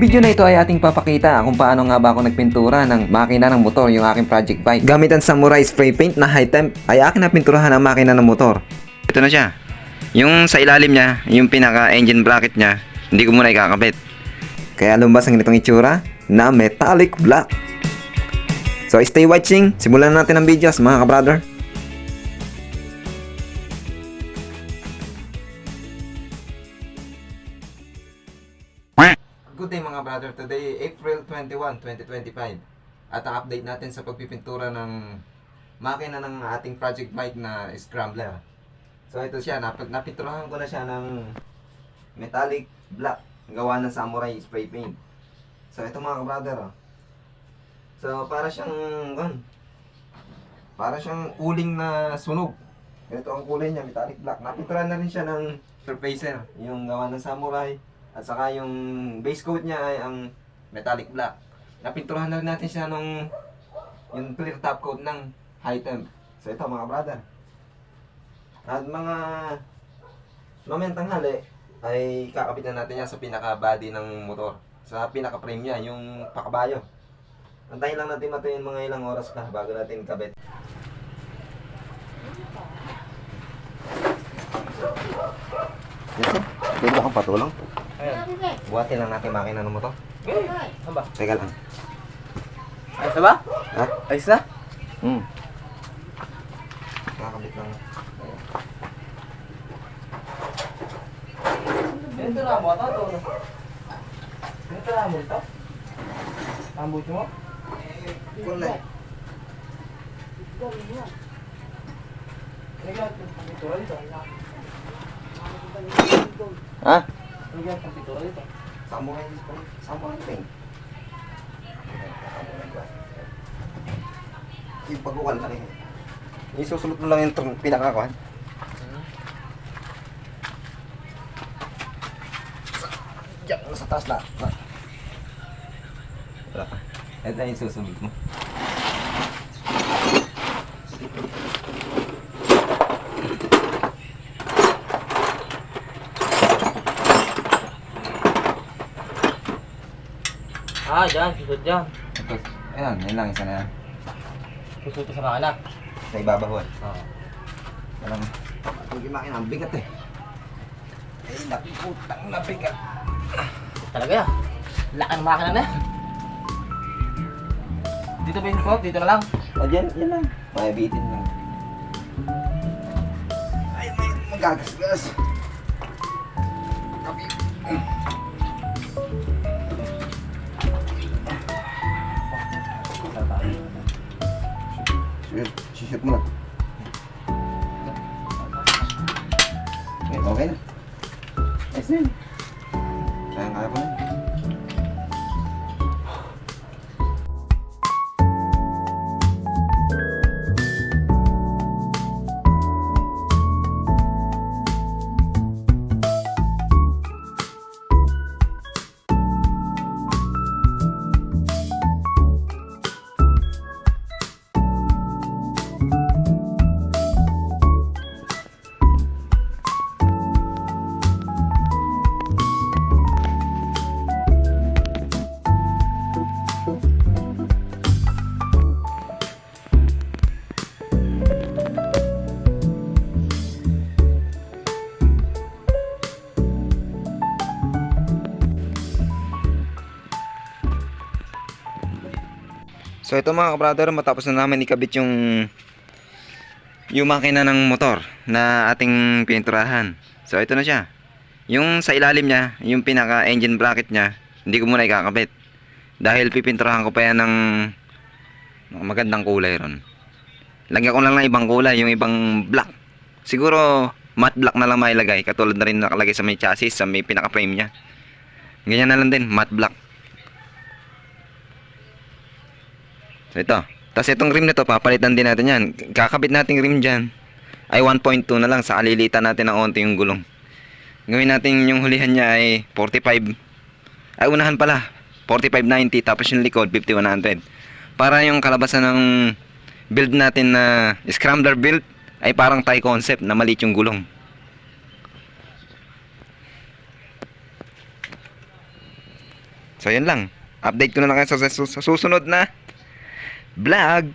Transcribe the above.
video na ito ay ating papakita kung paano nga ba ako nagpintura ng makina ng motor, yung aking project bike. Gamit ang Samurai spray paint na high temp ay akin na pinturahan ang makina ng motor. Ito na siya. Yung sa ilalim niya, yung pinaka engine bracket niya, hindi ko muna ikakabit. Kaya lumabas ang ganitong itsura na metallic black. So stay watching, simulan na natin ang videos mga ka-brother. Good day mga brother, today April 21, 2025 at ang update natin sa pagpipintura ng makina ng ating project bike na Scrambler. So ito siya, napinturahan ko na siya ng metallic black gawa ng Samurai spray paint. So ito mga brother, oh. So para siyang uling na sunog. Ito ang kulay niya, metallic black. Napinturahan na rin siya ng surfacer, yung gawa ng Samurai. At saka yung base coat niya ay ang metallic black. Napinturahan na rin natin siya yung clear top coat ng high temp. So ito mga brother. At mamayang tanghali ay kakabit na natin yan sa pinaka body ng motor. Sa pinaka frame niya, yung pakabayo. Antayin lang natin matuyin mga ilang oras pa bago natin kabit. Yes sir, pwede ba akong patulong? Buhatin lang natin makina ng motor. Aba, Teka lang. ayos na ba? Ha? Ayos na? Nakakabit lang. Ganito na mo ito. Ganito na mo ito? Tambut mo? Kulay. Pintura dito. Ha? Pintura dito. Samurai paint. Yung pagkukal na rin. Isusulot mo lang yung pinakakuhan. Diyan, sa taas na. Wala pa. Ito yung susunod mo. Ah, dyan. Susot dyan. Ito, ayan, yan lang, isa na yan. Susot sa makina. Sa ibabaw. Oo. Alam mo, pag makina, ang bigat eh. Ay, nakiputang na bigat. Talaga yan. Laki ng makina na yan. Dito ba yung susot? Dito na lang. O, yan lang. Mayabitin lang. Ay, may magagasgas. Kapi. Shoot mo na. Okay na. Nice na yun. Kaya ko na. So ito mga ka-brother, matapos na namin ikabit yung makina ng motor na ating pininturahan. So ito na siya. Yung sa ilalim niya, yung pinaka engine bracket niya, hindi ko muna ikakabit. Dahil pipinturahan ko pa yan ng magandang kulay ron. Lagyan ko lang ng ibang kulay, yung ibang black. Siguro matte black na lang mailagay, katulad na rin nakalagay sa may chassis, sa may pinaka frame niya. Ganyan na lang din, matte black. So ito. Tapos itong rim nito, papalitan din natin yan. Kakabit natin rim dyan ay 1.2 na lang. Sa kalilitan natin ng onti yung gulong. Gawin natin yung hulihan niya ay 45. Ay unahan pala. 4590. Tapos yung likod 5100. Para yung kalabasan ng build natin na Scrambler build ay parang Thai concept na maliit yung gulong. So yun lang. Update ko na lang kayo sa susunod na vlog.